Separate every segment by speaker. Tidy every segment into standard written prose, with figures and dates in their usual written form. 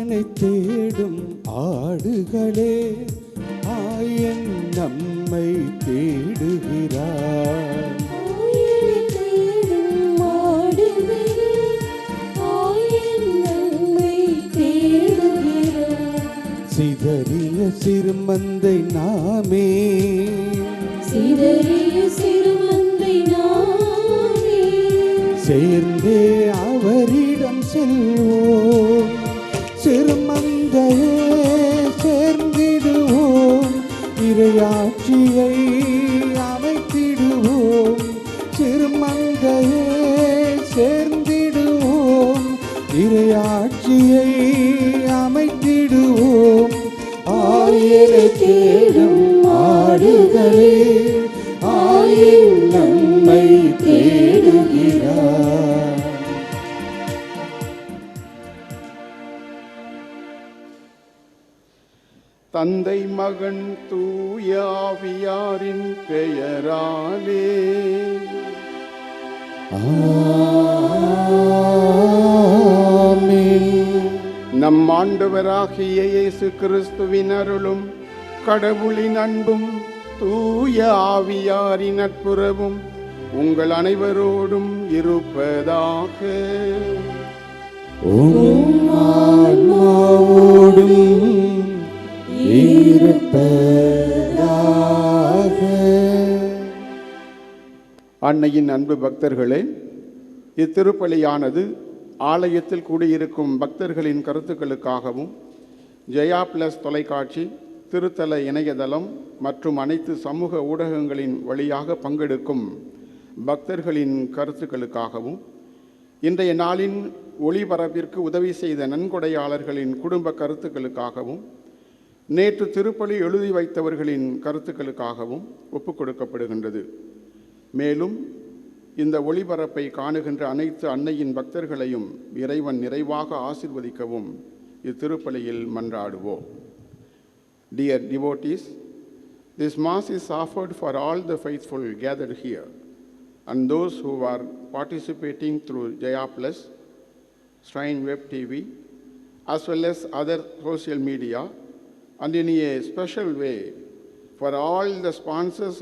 Speaker 1: ஆயனை தேடும் ஆடுகளே, ஆயன் நம்மை தேடுகிறார்.
Speaker 2: ஆயனை தேடும் ஆடுகளே, ஆயன் நம்மை தேடுகிறார்.
Speaker 1: சிதறிய சிறுமந்தை நாமே,
Speaker 2: சிதறிய சிறுமந்தை நாமே,
Speaker 1: சேர்ந்தே அவரிடம் செல்வோம். சிறுமந்தையே சேர்ந்திடுவோம், இறையாட்சியை அமைத்திடுவோம். சிறுமந்தையே சேர்ந்திடுவோம், இறையாட்சியை அமைத்திடுவோம். ஆயனை தேடும் ஆடுகளே, ஆயன் நம்மை தேடுகிறார்.
Speaker 3: தந்தை மகன் தூய ஆவியாரின் பெயராலே
Speaker 1: ஆமென்.
Speaker 3: நம் ஆண்டவராகிய இயேசு கிறிஸ்துவின் அருளும் கடவுளின் அன்பும் தூய ஆவியாரின் நட்புறவும் உங்கள் அனைவரோடும் இருப்பதாக.
Speaker 1: உம் ஆன்மாவோடும் இருப்பதாக.
Speaker 3: அன்னையின் அன்பு பக்தர்களே, இத்திருப்பலியானது ஆலயத்தில் கூடியிருக்கும் பக்தர்களின் கருத்துக்களுக்காகவும் ஜெயா பிளஸ் தொலைக்காட்சி, திருத்தல இணையதளம் மற்றும் அனைத்து சமூக ஊடகங்களின் வழியாக பங்கெடுக்கும் பக்தர்களின் கருத்துக்களுக்காகவும், இன்றைய நாளின் ஒளிபரப்பிற்கு உதவி செய்த நன்கொடையாளர்களின் குடும்ப கருத்துக்களுக்காகவும், நேற்று திருப்பலி எழுதி வைத்தவர்களின் கருத்துக்களுக்காகவும் ஒப்புக் கொடுக்கப்படுகின்றது. மேலும் இந்த ஒளிபரப்பை காணுகின்ற அனைத்து அன்னையின் பக்தர்களையும் இறைவன் நிறைவாக ஆசீர்வதிக்கவும் இத்திருப்பலியில் மன்றாடுவோம். Dear devotees, this Mass is offered for all the faithful gathered here and those who are participating through Jaya Plus, Shrine Web TV, as well as other social media, and in a special way for all the sponsors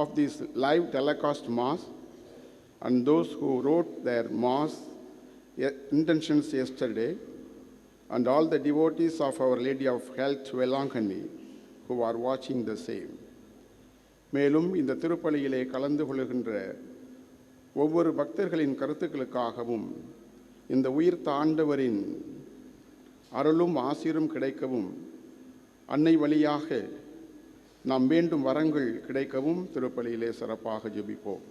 Speaker 3: of this live telecast Mass and those who wrote their Mass intentions yesterday, and all the devotees of Our Lady of Health Velangani who are watching the same. மேலும் இந்த திருப்பலியிலே கலந்து கொள்கின்ற ஒவ்வொரு பக்தர்களின் கருத்துக்களுக்காகவும் இந்த உயிர்த்த ஆண்டவரின் அருளும் ஆசீரும் கிடைக்கவும், அன்னை வழியாக நாம் வேண்டும் வரங்கள் கிடைக்கவும் திருப்பலியிலே சிறப்பாக ஜெபிப்போம்.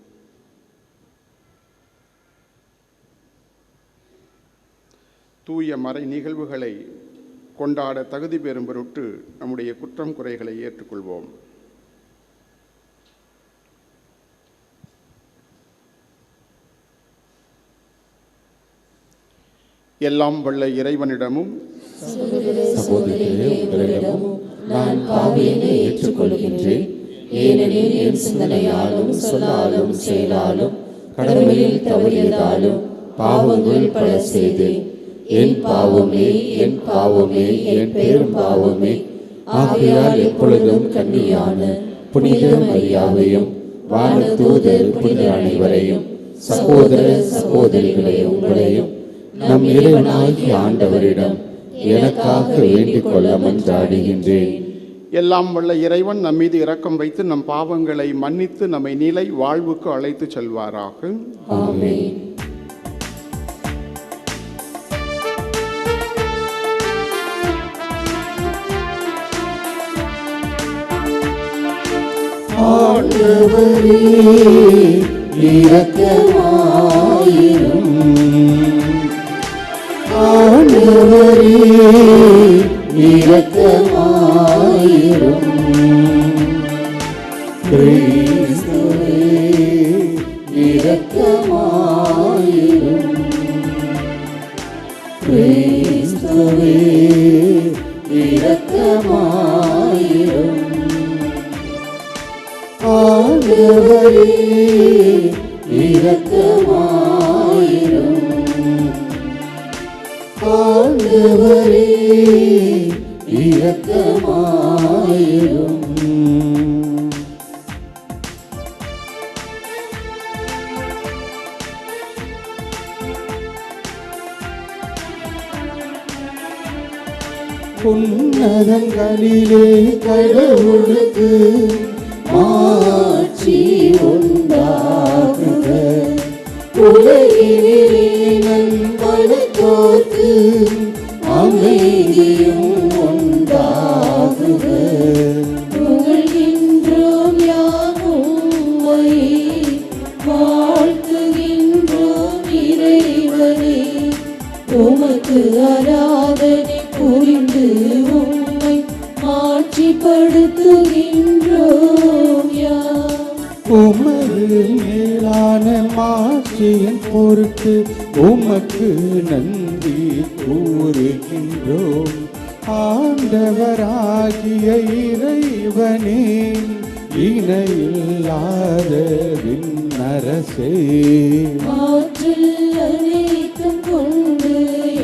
Speaker 3: தூய மறை நிகழ்வுகளை கொண்டாட தகுதி பெறும் பொருட்டு நம்முடைய குற்றம் குறைகளை ஏற்றுக்கொள்வோம். எல்லாம் வல்ல இறைவனிடமும்
Speaker 4: சகோதரரே, உங்களிடமும் நான் பாவியனை ஏற்றுக்கொள்கின்றேன். ஏனெனில் என் சிந்தனையாலும் சொல்லாலும் செயலாலும் கடவுளில் தவறியதாலும் பாவங்கள் பல செய்தேன். என் பாவமே, என் பாவமே, என் பெரும் பாவமே. ஆகையால் எப்பொழுதும் கன்னியான புனித மரியாவையும் வானதூதர் புனித அனைவரையும் சகோதர சகோதரிகளை உங்களையும் நம் இறைவனாகிய ஆண்டவரிடம் எனக்காக வேண்டிக் கொள்ள மன்றாடுகின்றேன்.
Speaker 3: எல்லாம் வல்ல இறைவன் நம் மீது இரக்கம் வைத்து நம் பாவங்களை மன்னித்து நம்மை நிலை வாழ்வுக்கு அழைத்து செல்வாராக.
Speaker 4: ஆமென்.
Speaker 1: ஆண்டவரே இரக்கமாயிரும். ஆண்டவரே இரக்கமாயிரும். கிறிஸ்துவே இரக்கமாயிரும். கிறிஸ்துவே இரக்கமாயிரும். ஆண்டவரே இரக்கமாயிரும். ஆண்டவரே ஆண்டவரே இரக்கமாயிரும். உன்னதங்களிலே கடவுளுக்கு மாட்சி உண்டாகுக. உலகிலே நல்வழித்தோர்க்கு அமைதியும் உண்டாகுக.
Speaker 2: புகழ்கின்றோம் யாம் உம்மை, வாழ்த்துகின்றோம் இறைவனே. உமக்கு ஆராதனை புரிந்து உம்மை ஆட்சிப்படுத்துகின்றோம் யாம்.
Speaker 1: உமது மேலான மாட்சியின் பொருட்டு உமக்கு நன்றி கூறுகின்றோம். ஆண்டவராகிய இறைவனே, இணையில்லாத விண்ணரசே,
Speaker 2: ஆற்றல் அனைத்தும் கொண்டு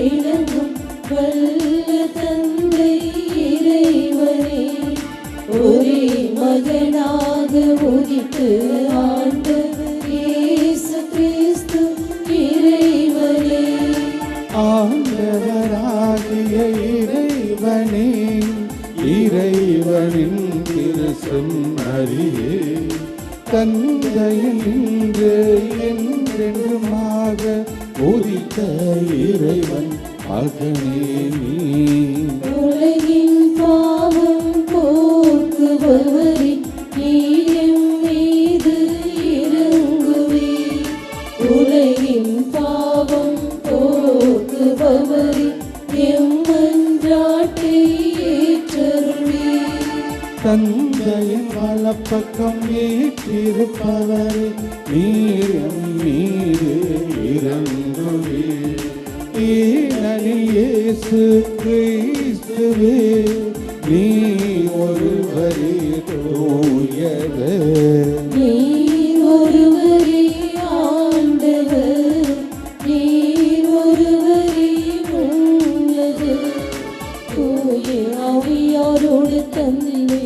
Speaker 2: இணங்கும் வல்ல தந்தை இறைவனே, ஒரே மகனாக உதித்து ஆண்டவர் இயேசு கிறிஸ்து இறைவனே.
Speaker 1: ஆண்டவராகிய இறைவனே, இறைவனின் திருசெம்மறியே, தந்தையின்று என்றென்றுமாக உதித்த இறைவன் மகனே நீ.
Speaker 2: உலகின் பாவம் போக்குபவரே, நீர் எம் மீது இரங்குவீர். உலகின் பாவம் போக்குபவரே, எம் மன்றாட்டை ஏற்றருளீர்.
Speaker 1: தந்தையின் வலப்பக்கம் ஏற்றிருப்பவரே, நீர் எம் மீது இரங்குவீர். ஏனெனில் இயேசு கிறிஸ்துவே, நீ ஒருவரே தூயவர்.
Speaker 2: நீர் ஒருவரே ஆண்டவர், நீர் ஒருவரே உன்னதர். தூய ஆவியாரோடு தந்தை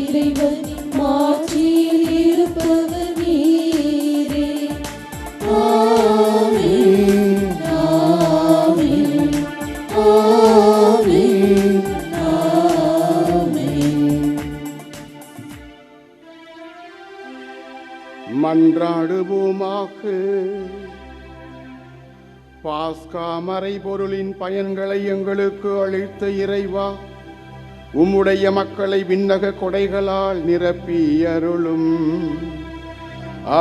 Speaker 2: இறைவன் மாட்சியில் இருப்பவர் நீரே. ஆமென், ஆமென், ஆமென், ஆமென்.
Speaker 3: மன்றாடுவோமாக. பாஸ்கா மறைபொருளின் பயன்களை எங்களுக்கு அளித்த இறைவா, உம்முடைய மக்களை விண்ணக கொடைகளால் நிரப்பி அருளும்.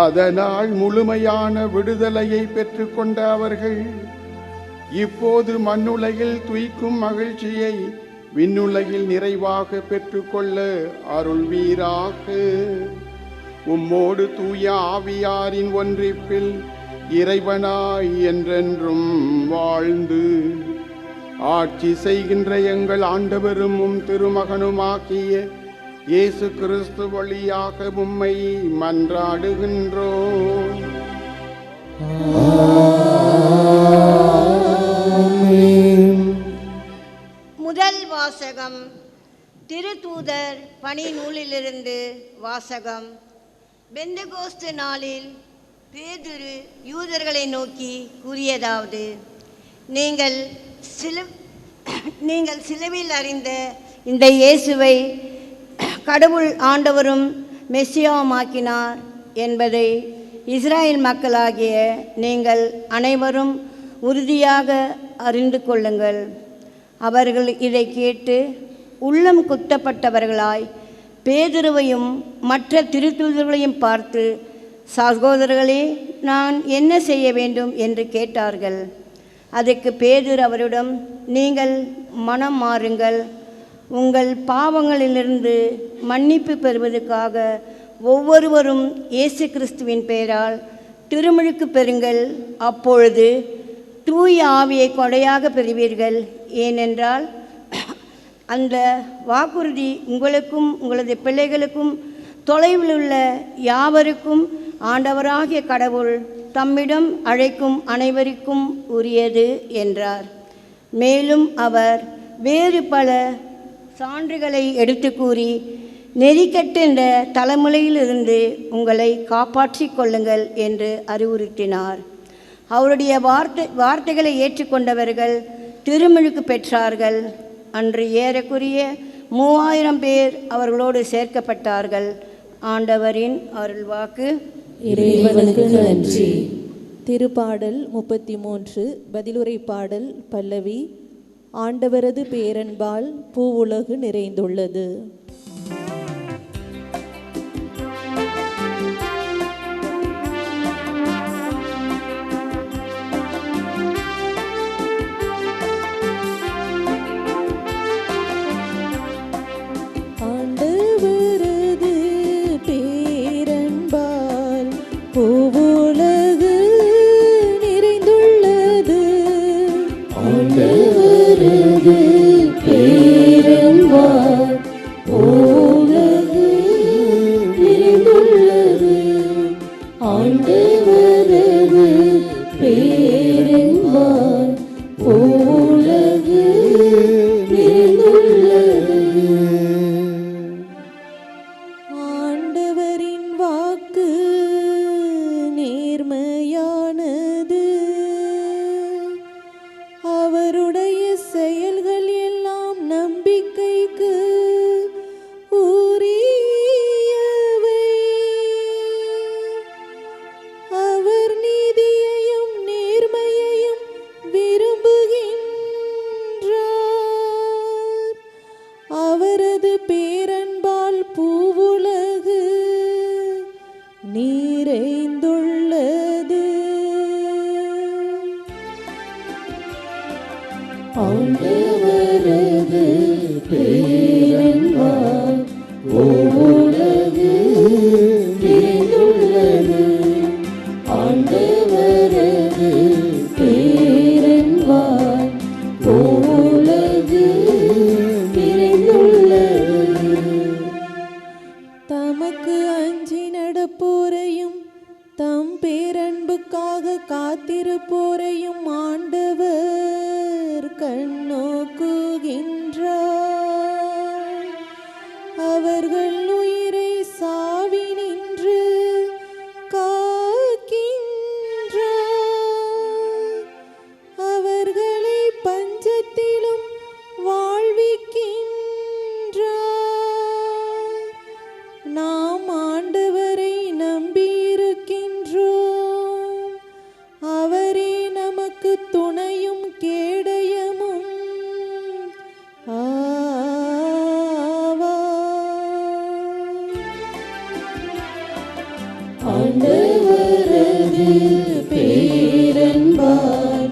Speaker 3: அதனால் முழுமையான விடுதலையை பெற்றுக்கொண்ட அவர்கள் இப்போது மண்ணுலகில் துய்க்கும் மகிழ்ச்சியை விண்ணுலகில் நிறைவாக பெற்றுக்கொள்ள அருள்வீராக. உம்மோடு தூய ஆவியாரின் ஒன்றிப்பில் இறைவனாய் என்றென்றும் வாழ்ந்து ஆட்சி செய்கின்ற எங்கள் ஆண்டவரும் உம் திருமகனுமாகிய இயேசு கிறிஸ்து வழியாக உம்மை மன்றாடுகின்றோம்.
Speaker 5: முதல் வாசகம். திருத்தூதர் பணி நூலிலிருந்து வாசகம். பெந்தகோஸ்து நாளில் பேதுரு யூதர்களை நோக்கி கூறியதாவது: நீங்கள் சிலுவையில் அறிந்த இந்த இயேசுவை கடவுள் ஆண்டவரும் மெசியாவுமாக்கினார் என்பதை இஸ்ராயேல் மக்களாகிய நீங்கள் அனைவரும் உறுதியாக அறிந்து கொள்ளுங்கள். அவர்கள் இதை கேட்டு உள்ளம் குத்தப்பட்டவர்களாய் பேதுருவையும் மற்ற திருத்தூதர்களையும் பார்த்து, சகோதரர்களே, நான் என்ன செய்ய வேண்டும் என்று கேட்டார்கள். அதற்கு பேதுரு அவரிடம், நீங்கள் மனம் மாறுங்கள், உங்கள் பாவங்களிலிருந்து மன்னிப்பு பெறுவதற்காக ஒவ்வொருவரும் இயேசு கிறிஸ்துவின் பெயரால் திருமுழுக்கு பெறுங்கள். அப்பொழுது தூய ஆவியை கொடையாக பெறுவீர்கள். ஏனென்றால் அந்த வாக்குறுதி உங்களுக்கும் உங்களது பிள்ளைகளுக்கும் தொலைவில் உள்ள யாவருக்கும் ஆண்டவராகிய கடவுள் தம்மிடம் அழைக்கும் அனைவருக்கும் உரியது என்றார். மேலும் அவர் வேறு பல சான்றுகளை எடுத்து கூறி, நெறிக்கெட்ட தலைமுறையிலிருந்து உங்களை காப்பாற்றிக் கொள்ளுங்கள் என்று அறிவுறுத்தினார். அவருடைய வார்த்தைகளை ஏற்றுக்கொண்டவர்கள் திருமுழுக்கு பெற்றார்கள். அன்று ஏறக்குறைய 3000 பேர் அவர்களோடு சேர்க்கப்பட்டார்கள். ஆண்டவரின் அருள்வாக்கு.
Speaker 2: இறைவனுக்கு நன்றி. திருப்பாடல் 33 பதிலுரை பாடல் பல்லவி. ஆண்டவரது பேரன்பால் பூவுலகு நிறைந்துள்ளது. ஆண்டவரது பேரன்பால் பூவுலகு நிறைந்துள்ளது. ஆண்டவரது பேரன்பால் பூவுலகு நிறைந்துள்ளது. ஆண்டவரது பேரன்பால் பூவுலகு நிறைந்துள்ளது. ஆண்டவரின் வாக்கு நேர்மையானது. அவருடைய செயல்கள் எல்லாம் நம்பிக்கைக்கு உரியவை. அவர் நீதியையும் நேர்மையையும் விரும்புகின்றார். அவரது பேரன்பால் பூவுலகு நிறைந்துள்ளது. ஆண்டவரது பேரன்பால் பூவுலகு நிறைந்துள்ளது. ஆண்டவரது பேரன்பால் பூவுலகு நிறைந்துள்ளது. தமக்கு அஞ்சி நடப்போரையும் தம் பேரன்புக்காக காத்திருப்போரையும் ஆண்டவர் கண்ணோக்குகின்றார். அவர்கள் உயிரை சாவினின்று காக்கின்றார். அவர்களை பஞ்சத்திலும் வாழ்விக்கின்றார். நாம் ஆண்டவரை நம்பியிருக்கின்றோம். அவரே நமக்கு துணையும் கேடயமும் ஆவார். ஆண்டவரது பேரன்பால்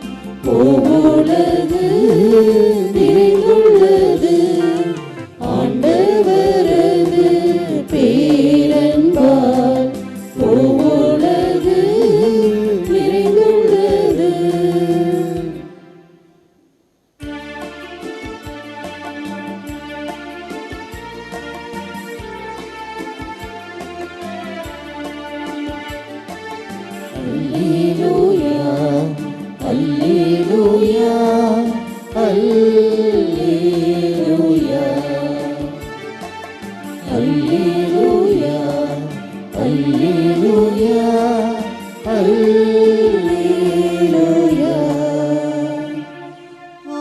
Speaker 2: பூவுலகு நிறைந்துள்ளது. ஆண்டவரது பேரன்பால் பூவுலகு நிறைந்துள்ளது. அல்லேலூயா அல்லேலூயா அல்லேலூயா அல்லேலூயா அல்லேலூயா அல்லேலூயா.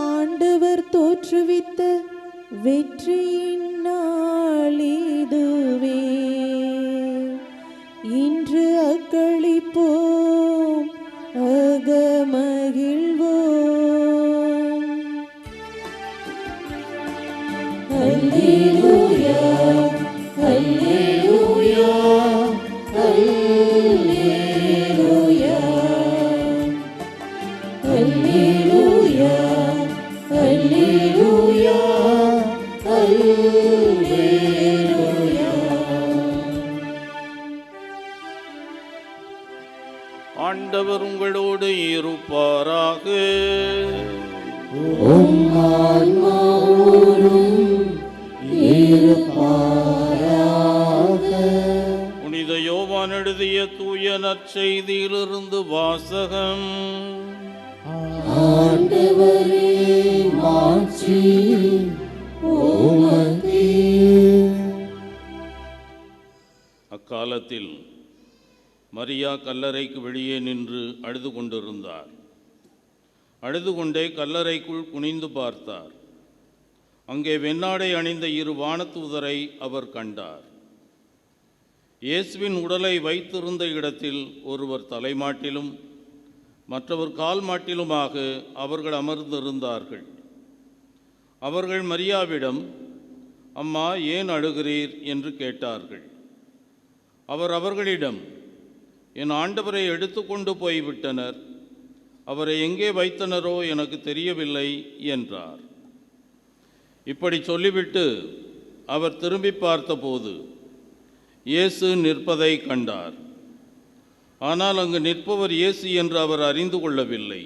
Speaker 2: ஆண்டவர் தோற்றுவித்த வெற்றியின் நாளிதுவே. இன்று அக்களிப்போம் அகமகிழ்வோம். அல்லேலூயா அல்லேலூயா அல்லேலூயா அல்லேலூயா அல்லேலூயா அல்லேலூயா.
Speaker 6: ஆண்டவர் உங்களோடு இருப்பாராக.
Speaker 1: உம் ஆன்மாவோடும் இருப்பாராக.
Speaker 6: புனித யோவான் எழுதிய தூய நற்செய்தியிலிருந்து வாசகம்.
Speaker 4: ஆண்டவரே மாட்சி உமக்கே.
Speaker 6: அக்காலத்தில் மரியா கல்லறைக்கு வெளியே நின்று அழுது கொண்டிருந்தார். அழுது கொண்டே கல்லறைக்குள் குனிந்து பார்த்தார். அங்கே வெண்ணாடை அணிந்த 2 வானதூதரை அவர் கண்டார். இயேசுவின் உடலை வைத்திருந்த இடத்தில் ஒருவர் தலைமாட்டிலும் மற்றவர் கால் மாட்டிலுமாக அவர்கள் அமர்ந்திருந்தார்கள். அவர்கள் மரியாவிடம், அம்மா, ஏன் அழுகிறீர் என்று கேட்டார்கள். அவர் அவர்களிடம், என் ஆண்டவரை எடுத்துக்கொண்டு போய்விட்டனர், அவரை எங்கே வைத்தனரோ எனக்கு தெரியவில்லை என்றார். இப்படி சொல்லிவிட்டு அவர் திரும்பி பார்த்தபோது இயேசு நிற்பதை கண்டார். ஆனால் அங்கு நிற்பவர் இயேசு என்று அவர் அறிந்து கொள்ளவில்லை.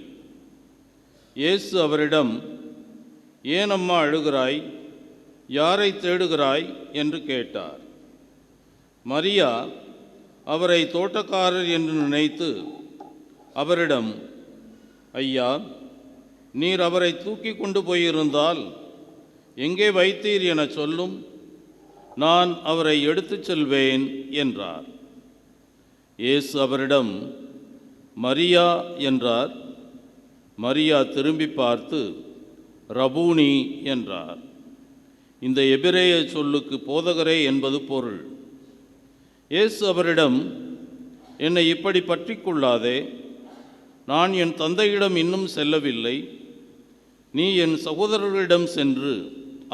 Speaker 6: இயேசு அவரிடம், ஏன் அம்மா அழுகிறாய்? யாரை தேடுகிறாய் என்று கேட்டார். மரியா அவரை தோட்டக்காரர் என்று நினைத்து அவரிடம், ஐயா, நீர் அவரை தூக்கி கொண்டு போயிருந்தால் எங்கே வைத்தீர் என சொல்லும், நான் அவரை எடுத்துச் செல்வேன் என்றார். இயேசு அவரிடம், மரியா என்றார். மரியா திரும்பி பார்த்து ரபூனி என்றார். இந்த எபிரேய சொல்லுக்கு போதகரே என்பது பொருள். இயேசு அவரிடம், என்னை இப்படி பற்றி கொள்ளாதே, நான் என் தந்தையிடம் இன்னும் செல்லவில்லை. நீ என் சகோதரர்களிடம் சென்று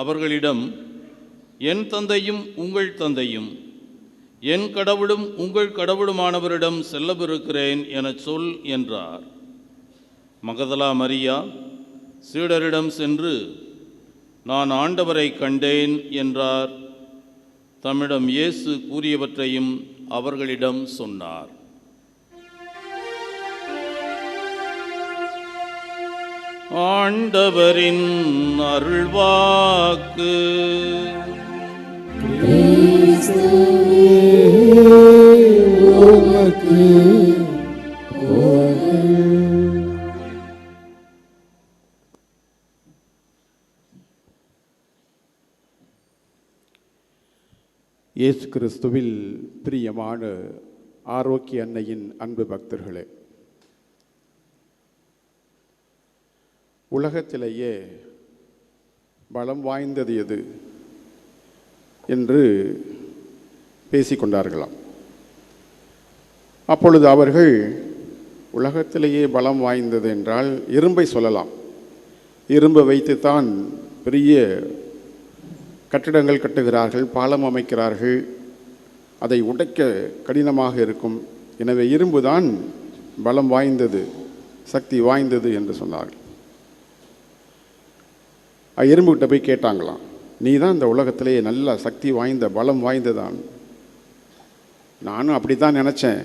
Speaker 6: அவர்களிடம், என் தந்தையும் உங்கள் தந்தையும் என் கடவுளும் உங்கள் கடவுளுமானவரிடம் செல்லவிருக்கிறேன் என சொல் என்றார். மகதலா மரியா சீடரிடம் சென்று, நான் ஆண்டவரை கண்டேன் என்றார். தம்மிடம் இயேசு கூறியவற்றையும் அவர்களிடம் சொன்னார். ஆண்டவரின் அருள்வாக்கு.
Speaker 4: கிறிஸ்துவே உமக்கு புகழ்.
Speaker 3: இயேசு கிறிஸ்துவில் பிரியமான ஆரோக்கிய அன்னையின் அன்பு பக்தர்களே, உலகத்திலேயே பலம் வாய்ந்தது எது என்று பேசிக்கொண்டார்களாம். அப்பொழுது அவர்கள் உலகத்திலேயே பலம் வாய்ந்தது என்றால் இரும்பை சொல்லலாம். இரும்பை வைத்துத்தான் பெரிய கட்டிடங்கள் கட்டுகிறார்கள், பாலம் அமைக்கிறார்கள். அதை உடைக்க கடினமாக இருக்கும். எனவே இரும்பு தான் பலம் வாய்ந்தது, சக்தி வாய்ந்தது என்று சொன்னார்கள். எறும்புகிட்ட போய் கேட்டாங்களாம், நீ தான் இந்த உலகத்திலேயே நல்ல சக்தி வாய்ந்த பலம் வாய்ந்ததான். நானும் அப்படி தான் நினச்சேன்,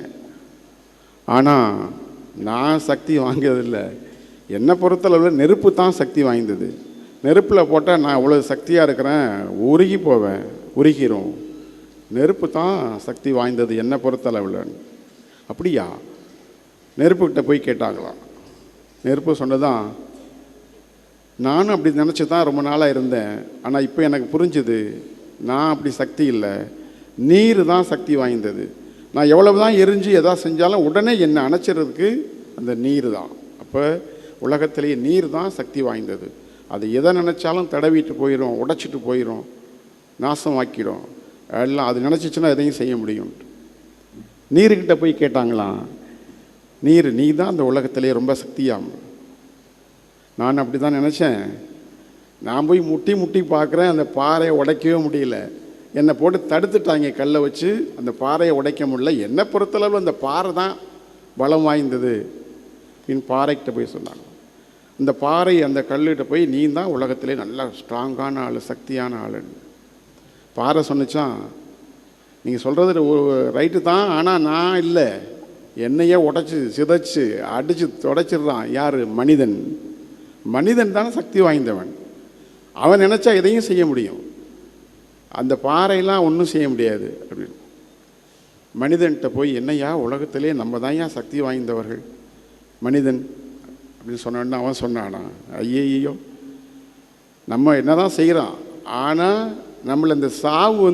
Speaker 3: ஆனால் நான் சக்தி வாங்கியதில்லை. என்னை பொறுத்தளவில் நெருப்பு தான் சக்தி வாய்ந்தது. நெருப்பில் போட்டால் நான் இவ்வளோ சக்தியாக இருக்கிறேன், உருகி போவேன், உருகிரும். நெருப்பு தான் சக்தி வாய்ந்தது என்னை பொறுத்தளவில். அப்படியா? நெருப்புக்கிட்ட போய் கேட்டாங்களாம். நெருப்பு சொன்னதான், நானும் அப்படி நினச்சி தான் ரொம்ப நாளாக இருந்தேன், ஆனால் இப்போ எனக்கு புரிஞ்சுது, நான் அப்படி சக்தி இல்லை, நீர் தான் சக்தி வாய்ந்தது. நான் எவ்வளவு தான் எரிஞ்சு எதாவது செஞ்சாலும் உடனே என்னை அணைச்சிறதுக்கு அந்த நீர் தான். அப்போ உலகத்திலேயே நீர் தான் சக்தி வாய்ந்தது. அது எதை நினச்சாலும் தடவிட்டு போயிடும், உடைச்சிட்டு போயிடும், நாசமாக்கிடும் எல்லாம். அது நினச்சிச்சுன்னா எதையும் செய்ய முடியும். நீர்கிட்ட போய் கேட்டாங்களாம், நீர் நீ தான் அந்த உலகத்திலே ரொம்ப சக்தியாம். நான் அப்படி தான் நினச்சேன். நான் போய் முட்டி முட்டி பார்க்குறேன், அந்த பாறையை உடைக்கவே முடியல. என்னை போட்டு தடுத்துட்டாங்க கல்லை வச்சு, அந்த பாறையை உடைக்க முடியல. என்னை பொறுத்தளவு அந்த பாறை தான் பலம் வாய்ந்தது அப்படின்னு பாறைக்கிட்ட போய் சொன்னாங்க. அந்த பாறை அந்த கல்லுகிட்ட போய், நீ தான் உலகத்திலே நல்லா ஸ்ட்ராங்கான ஆள், சக்தியான ஆளுன்னு. பாறை சொன்னிச்சான், நீங்கள் சொல்கிறது ரைட்டு தான், ஆனால் நான் இல்லை, என்னையே உடைச்சி சிதைச்சு அடித்து துடைச்சிடுறான். யார்? மனிதன். மனிதன் தானே சக்தி வாய்ந்தவன். அவன் நினச்சா எதையும் செய்ய முடியும், அந்த பாறையெல்லாம் ஒன்றும் செய்ய முடியாது அப்படின்னு. மனிதன்கிட்ட போய், என்னையா உலகத்திலே நம்ம தான் ஏன் சக்தி வாய்ந்தவர்கள், மனிதன் அப்படின்னு சொன்னோன்னா அவன் சொன்னானா, ஐயோ நம்ம என்ன தான் செய்கிறோம், ஆனால் நம்மளை இந்த சாவு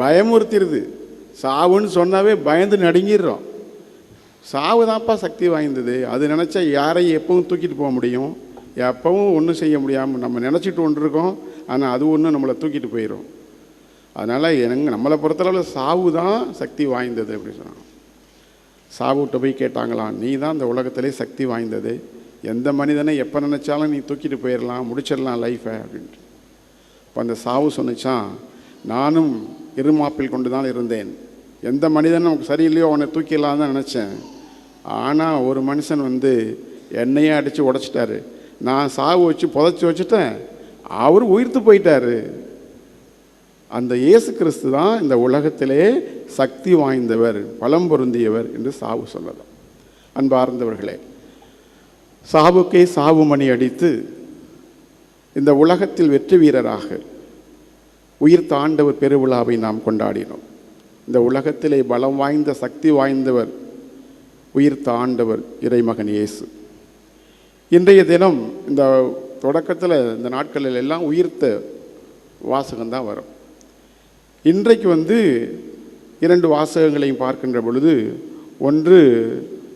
Speaker 3: பயமுறுத்திடுது. சாவுன்னு சொன்னாவே பயந்து நடுங்கிடுறோம். சாவு தான்ப்பா சக்தி வாய்ந்தது. அது நினச்சா யாரையும் எப்பவும் தூக்கிட்டு போக முடியும், எப்பவும் ஒன்றும் செய்ய முடியாமல் நம்ம நினச்சிட்டு ஒன்று இருக்கோம், ஆனால் அது ஒன்று நம்மளை தூக்கிட்டு போயிடும். அதனால் நம்மளை பொறுத்தளவில் சாவு தான் சக்தி வாய்ந்தது அப்படின்னு சொன்னாங்க. சாவுகிட்ட போய் கேட்டாங்களாம், நீ தான் இந்த உலகத்திலே சக்தி வாய்ந்தது, எந்த மனிதனை எப்போ நினச்சாலும் நீ தூக்கிட்டு போயிடலாம், முடிச்சிடலாம் லைஃபை அப்படின்ட்டு. இப்போ அந்த சாவு சொன்னிச்சான், நானும் இருமாப்பில் கொண்டு தான் இருந்தேன், எந்த மனிதன் நமக்கு சரியில்லையோ அவனை தூக்கிடலாம் தான் நினச்சேன், ஆனால் ஒரு மனுஷன் என்னையே அடித்து உடச்சிட்டாரு, நான் சாவு வச்சு புதைச்சி வச்சுட்டேன், அவர் உயிர்த்து போயிட்டார். அந்த இயேசு கிறிஸ்து தான் இந்த உலகத்திலே சக்தி வாய்ந்தவர், பலம் பொருந்தியவர் என்று சாவு சொல்லலாம். அன்பார்ந்தவர்களே, சாவுக்கே சாவு மணி அடித்து இந்த உலகத்தில் வெற்றி வீரராக உயிர்த்த ஆண்டவர் பெருவிழாவை நாம் கொண்டாடினோம். இந்த உலகத்திலே பலம் வாய்ந்த சக்தி வாய்ந்தவர் உயிர்த்த ஆண்டவர் இறைமகன் இயேசு. இன்றைய தினம் இந்த தொடக்கத்தில் இந்த நாட்களில் எல்லாம் உயிர்த்த வாசகம்தான் வரும். இன்றைக்கு 2 வாசகங்களையும் பார்க்கின்ற பொழுது, ஒன்று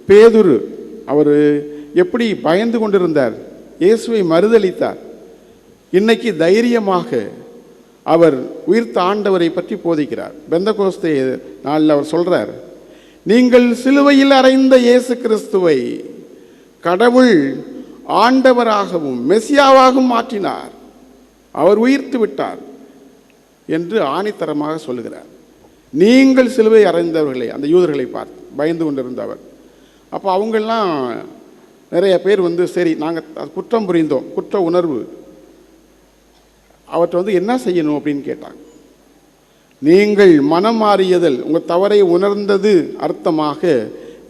Speaker 3: பேதுரு, அவர் எப்படி பயந்து கொண்டிருந்தார், இயேசுவை மறுதலித்தார். இன்னைக்கு தைரியமாக அவர் உயிர்த்த ஆண்டவரை பற்றி போதிக்கிறார். பெந்தகோஸ்தே நாளில் அவர் சொல்கிறார், நீங்கள் சிலுவையில் அறைந்த இயேசு கிறிஸ்துவை கடவுள் ஆண்டவராகவும் மெசியாவாகவும் மாற்றினார், அவர் உயிர்த்து விட்டார் என்று ஆணித்தரமாக சொல்லுகிறார். நீங்கள் சிலுவை அறைந்தவர்களை, அந்த யூதர்களை பார்த்து பயந்து கொண்டிருந்தவர். அப்போ அவங்கெல்லாம் நிறைய பேர் சரி நாங்கள் குற்றம் புரிந்தோம், குற்ற உணர்வு, அவற்றை என்ன செய்யணும் அப்படின்னு கேட்டாங்க. நீங்கள் மனம் மாறியதல், உங்கள் தவறை உணர்ந்தது அர்த்தமாக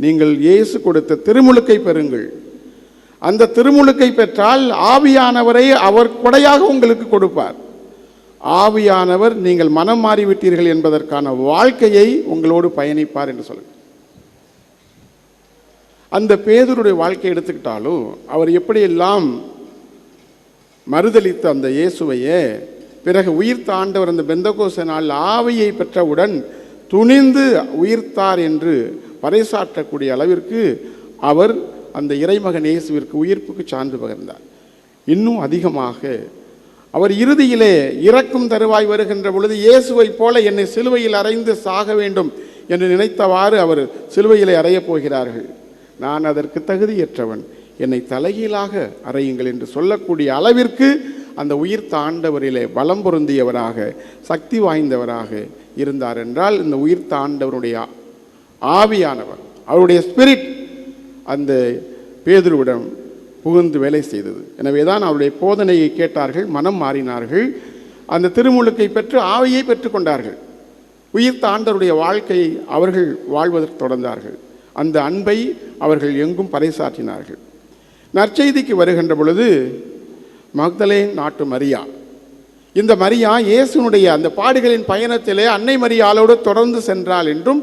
Speaker 3: நீங்கள் இயேசு கொடுத்த திருமுழுக்கை பெறுங்கள். அந்த திருமுழுக்கை பெற்றால் ஆவியானவரை அவர் கொடையாக உங்களுக்கு கொடுப்பார். ஆவியானவர் நீங்கள் மனம் மாறிவிட்டீர்கள் என்பதற்கான வாழ்க்கையை உங்களோடு பயணிப்பார் என்று சொல்லுங்கள். அந்த பேதுருடைய வாழ்க்கை எடுத்துக்கிட்டாலும் அவர் எப்படியெல்லாம் மறுதலித்த அந்த இயேசுவையே பிறகு உயிர்த்த ஆண்டவர் அந்த பெந்தகோஸ்தே நாளில் ஆவியை பெற்றவுடன் துணிந்து உயிர்த்தார் என்று பறைசாற்றக்கூடிய அளவிற்கு அவர் அந்த இறைமகன் இயேசுவிற்கு உயிர்ப்புக்கு சான்று பகர்ந்தார். இன்னும் அதிகமாக அவர் இறுதியிலே இறக்கும் தருவாய் வருகின்ற பொழுது, இயேசுவை போல என்னை சிலுவையில் அறைந்து சாக வேண்டும் என்று நினைத்தவாறு அவர் சிலுவையிலே அறையப் போகிறார்கள், நான் அதற்கு தகுதியற்றவன், என்னை தலைகீழாக அறையுங்கள் என்று சொல்லக்கூடிய அளவிற்கு அந்த உயிர்த்த ஆண்டவரிலே பலம் பொருந்தியவராக சக்தி வாய்ந்தவராக இருந்தார். என்றால் இந்த உயிர்த்த ஆண்டவருடைய ஆவியானவர், அவருடைய ஸ்பிரிட் அந்த பேதுருவிடம் புகுந்து வேலை செய்தது. எனவே தான் அவருடைய போதனையை கேட்டார்கள், மனம் மாறினார்கள், அந்த திருமுழுக்கை பெற்று ஆவியை பெற்றுக்கொண்டார்கள். உயிர்த்த ஆண்டவருடைய வாழ்க்கையை அவர்கள் வாழ்வதற்கு தொடர்ந்தார்கள். அந்த அன்பை அவர்கள் எங்கும் பறைசாற்றினார்கள். நற்செய்திக்கு வருகின்ற பொழுது மக்தலேன் நாட்டு மரியா, இந்த மரியா இயேசுனுடைய அந்த பாடுகளின் பயணத்திலே அன்னை மரியாளோடு தொடர்ந்து சென்றாள் என்றும்,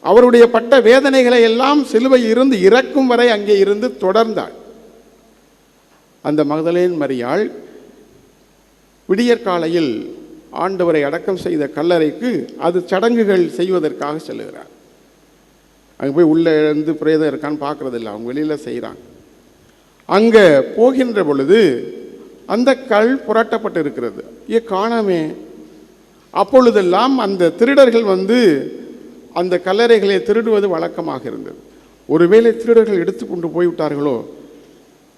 Speaker 3: அவருடைய பட்ட வேதனைகளை எல்லாம் சிலுவையில் இருந்து இறக்கும் வரை அங்கே இருந்து தொடர்ந்தாள். அந்த மக்தலேன் மரியாள் விடியற்காலையில் ஆண்டவரை அடக்கம் செய்த கல்லறைக்கு அது சடங்குகள் செய்வதற்காக செல்லுகிறார். அங்கே போய் உள்ளே இருந்து பிரேதம் இருக்கான்னு பார்க்குறதில்ல, அவங்க வெளியில் செய்கிறாங்க. அங்கே போகின்ற பொழுது அந்த கல் புரட்டப்பட்டு இருக்கிறது, காணாமே. அப்பொழுதெல்லாம் அந்த திருடர்கள் அந்த கல்லறைகளை திருடுவது வழக்கமாக இருந்தது. ஒருவேளை திருடர்கள் எடுத்துக்கொண்டு போய்விட்டார்களோ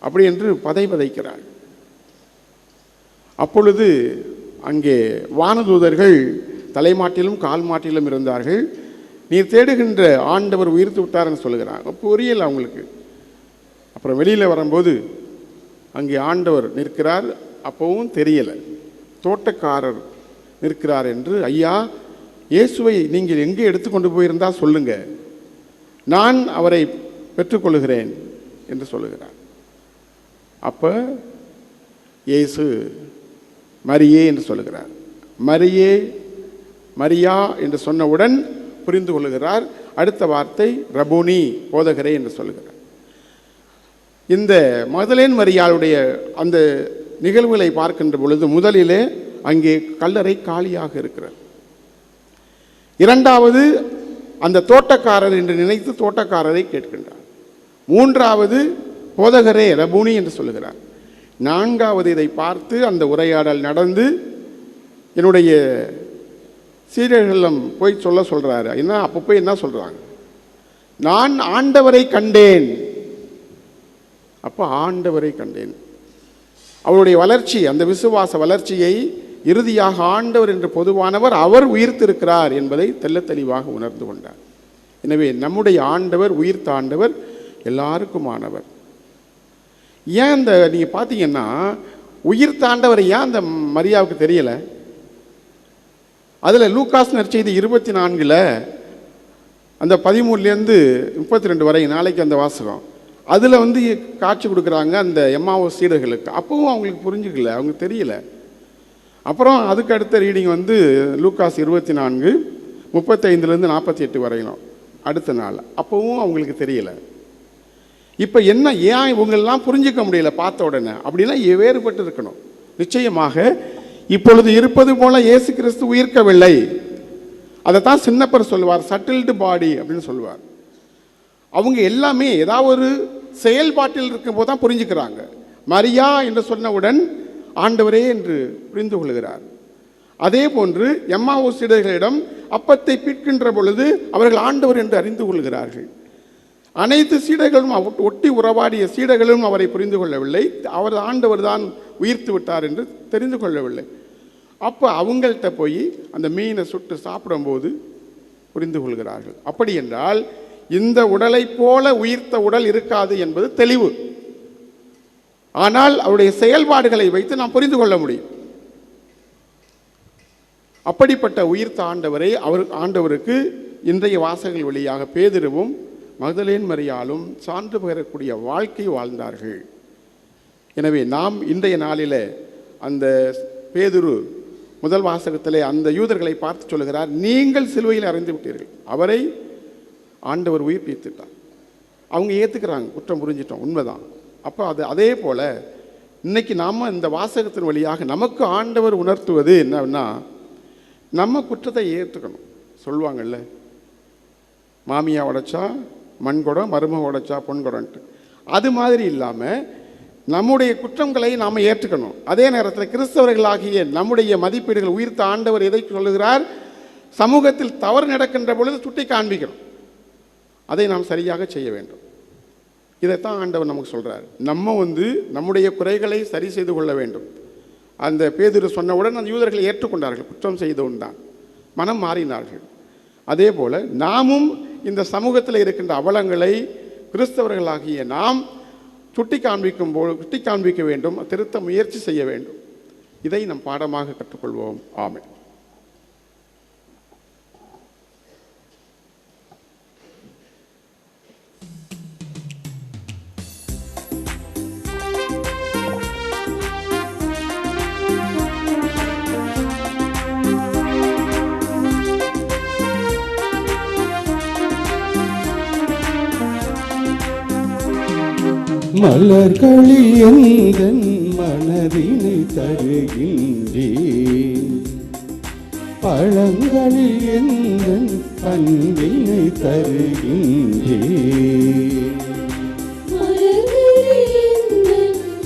Speaker 3: அப்படி என்று பதைக்கிறார். அப்பொழுது அங்கே வானதூதர்கள் தலைமாட்டிலும் கால் மாட்டிலும் இருந்தார்கள். நீர் தேடுகின்ற ஆண்டவர் உயிர்த்து விட்டார்னு சொல்லுகிறாங்க. புரியல அவங்களுக்கு. அப்புறம் வெளியில் வரும்போது அங்கே ஆண்டவர் நிற்கிறார். அப்பவும் தெரியலை. தோட்டக்காரர் நிற்கிறார் என்று, ஐயா இயேசுவை நீங்கள் எங்கே எடுத்துக்கொண்டு போயிருந்தால் சொல்லுங்க, நான் அவரை பெற்றுக்கொள்கிறேன் என்று சொல்லுகிறார். அப்போ இயேசு மரியே என்று சொல்லுகிறார். மரியே மரியா என்று சொன்னவுடன் புரிந்து கொள்ளுகிறார். அடுத்த வார்த்தை ரபூனி, போதகரே என்று சொல்லுகிறார். இந்த மகதலேன் மரியாளுடைய அந்த நிகழ்வுகளை பார்க்கின்ற பொழுது முதலிலே அங்கே கல்லறை காலியாக இருக்கிறது. இரண்டாவது அந்த தோட்டக்காரர் என்று நினைத்து தோட்டக்காரரை கேட்கின்றார். மூன்றாவது போதகரே ரபூனி என்று சொல்லுகிறார். நான்காவது இதை பார்த்து அந்த உரையாடல் நடந்து என்னுடைய சீடர்களிடம் போய் சொல்கிறாரு. என்ன அப்போ போய் என்ன சொல்கிறாங்க? நான் ஆண்டவரை கண்டேன். அப்போ ஆண்டவரை கண்டேன். அவருடைய வளர்ச்சி, அந்த விசுவாச வளர்ச்சியை இறுதியாக ஆண்டவர் என்று பொதுவானவர் அவர் உயிர்த்திருக்கிறார் என்பதை தெள்ள தெளிவாக உணர்ந்து கொண்டார். எனவே நம்முடைய ஆண்டவர் உயிர்த்த ஆண்டவர், எல்லாருக்குமானவர். ஏன் இந்த நீங்கள் பார்த்தீங்கன்னா உயிர்த்த ஆண்டவர் ஏன் அந்த மரியாவுக்கு தெரியலை? அதில் லூக்காஸ் நற்செய்தி 24 அந்த 13லேருந்து 32 வரை நாளைக்கு அந்த வாசகம், அதில் காட்சி கொடுக்குறாங்க அந்த எம்மாவோஸ் சீடர்களுக்கு. அப்பவும் அவங்களுக்கு புரிஞ்சுக்கல, அவங்களுக்கு தெரியல. அப்புறம் அதுக்கு அடுத்த ரீடிங் லூக்காஸ் 24 35லேருந்து 48 வரையிலும் அடுத்த நாள். அப்பவும் அவங்களுக்கு தெரியல. இப்போ என்ன, ஏன் இவங்களெலாம் புரிஞ்சிக்க முடியல பார்த்த உடனே? அப்படின்னா வேறுபட்டு இருக்கணும். நிச்சயமாக இப்பொழுது இருப்பது போல இயேசு கிறிஸ்து உயிர்க்கவில்லை. அதை தான் சின்னப்பர் சொல்லுவார், சட்டில்டு பாடி அப்படின்னு சொல்லுவார். அவங்க எல்லாமே ஏதாவது ஒரு செயல்பாட்டில் இருக்கும்போது தான் புரிஞ்சுக்கிறாங்க. மரியா என்று சொன்னவுடன் ஆண்டவரே என்று புரிந்து கொள்கிறார். அதே போன்று எம்மாவோஸ் சீடர்களிடம் அப்பத்தை பிற்கின்ற பொழுது அவர்கள் ஆண்டவர் என்று அறிந்து கொள்கிறார்கள். அனைத்து சீடர்களும் ஒட்டி உறவாடிய சீடர்களும் அவரை புரிந்து கொள்ளவில்லை. அவர் ஆண்டவர் தான் உயிர்த்து விட்டார் என்று தெரிந்து கொள்ளவில்லை. அப்போ அவங்கள்ட்ட போய் அந்த மீனை சுட்டு சாப்பிடும்போது புரிந்து கொள்கிறார்கள். அப்படி என்றால் இந்த உடலை போல உயிர்த்த உடல் இருக்காது என்பது தெளிவு. ஆனால் அவருடைய செயல்பாடுகளை வைத்து நாம் புரிந்து கொள்ள முடியும். அப்படிப்பட்ட உயிர்த்த ஆண்டவரை ஆண்டவருக்கு இன்றைய வாசகங்கள் வழியாக பேதுருவும் மகதலேன் மரியாளும் சான்று பெறக்கூடிய வாழ்க்கை வாழ்ந்தார்கள். எனவே நாம் இன்றைய நாளில் அந்த பேதுரு முதல் வாசகத்திலே அந்த யூதர்களை பார்த்து சொல்லுகிறார், நீங்கள் சிலுவையில் அறைந்து விட்டீர்கள், அவரை ஆண்டவர் உயிர்ப்பித்துட்டார். அவங்க ஏற்றுக்கிறாங்க, குற்றம் புரிஞ்சிட்டோம், உண்மைதான். அப்போ அதே போல் இன்னைக்கு நாம் இந்த வாசகத்தின் வழியாக நமக்கு ஆண்டவர் உணர்த்துவது என்னன்னா, நம்ம குற்றத்தை ஏற்றுக்கணும். சொல்லுவாங்கள்ல, மாமியா உடைச்சா மண்குடம், மருமக உடைச்சா பொன்குடன்ட்டு. அது மாதிரி இல்லாமல் நம்முடைய குற்றங்களை நாம் ஏற்றுக்கணும். அதே நேரத்தில் கிறிஸ்தவர்களாகிய நம்முடைய மதிப்பீடுகள், உயிர்த்த ஆண்டவர் எதை சொல்லுகிறார்? சமூகத்தில் தவறு நடக்கின்ற பொழுது சுட்டி காண்பிக்கணும், அதை நாம் சரியாக செய்ய வேண்டும். இதைத்தான் ஆண்டவர் நமக்கு சொல்கிறார். நம்ம நம்முடைய குறைகளை சரி செய்து கொள்ள வேண்டும். அந்த பேதுரு சொன்னவுடன் அந்த யூதர்களை ஏற்றுக்கொண்டார்கள், குற்றம் செய்தவன் தான், மனம் மாறினார்கள். அதே போல் நாமும் இந்த சமூகத்தில் இருக்கின்ற அவலங்களை கிறிஸ்தவர்களாகிய நாம் சுட்டி காண்பிக்க வேண்டும், திருத்த முயற்சி செய்ய வேண்டும். இதை நம் பாடமாக கற்றுக்கொள்வோம். ஆமென்.
Speaker 1: மலர்களில் எந்தன் மனதினை தருகின்றேன், பழங்களில் எந்தன் அன்பினை தருகின்றேன்.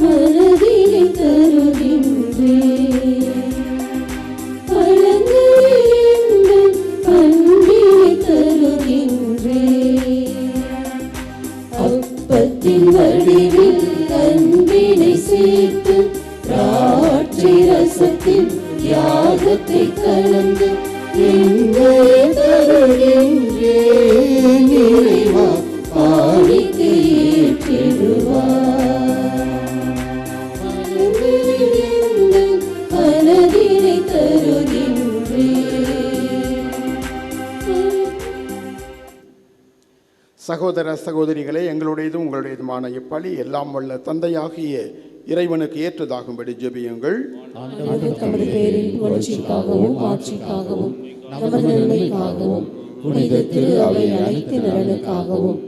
Speaker 2: மனதினை தருகின்றேன், பழங்களில் அன்பினை தருகின்றேன். அப்பத்தின் வடிவில் அன்பினை சேர்த்து திராட்சை ரசத்தின் தியாகத்தை கலந்து என்னை தருகின்றேன். இறைவா காணிக்கை ஏற்றிடுவார். மனதினை தருகின்றேன்.
Speaker 3: சகோதர சகோதரிகளே, எங்களுடையதும் உங்களுடையதுமான இப்பலி எல்லாம் வல்ல தந்தையாகிய இறைவனுக்கு ஏற்றதாகும்படி ஜெபியுங்கள்.
Speaker 2: தமது பேரின் புகழ்ச்சிக்காகவும் ஆட்சிக்காகவும் நமது நன்மைக்காகவும் புனித திரு அவை அனைத்து நலனுக்காகவும்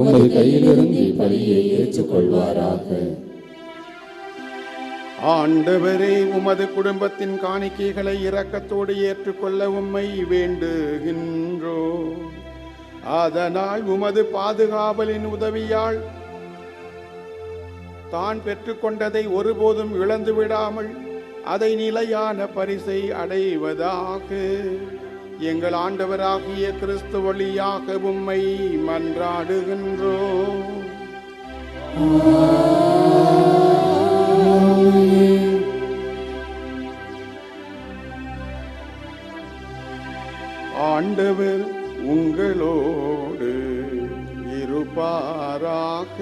Speaker 4: உமது கையிலிருந்து பலியை ஏற்றுக்கொள்வாராக.
Speaker 3: ஆண்டவரே, உமது குடும்பத்தின் காணிக்கைகளை இரக்கத்தோடு ஏற்றுக்கொள்ள உம்மை வேண்டுகின்றோ. அதனால் உமது பாதுகாவலின் உதவியால் தான் பெற்றுக்கொண்டதை ஒருபோதும் இழந்து விடாமல் அதை நிலையான பரிசை அடைவதாக எங்கள் ஆண்டவராகிய கிறிஸ்து வழியாக உம்மை மன்றாடுகின்றோம். ஆண்டவர் உங்களோடு இருப்பாராக.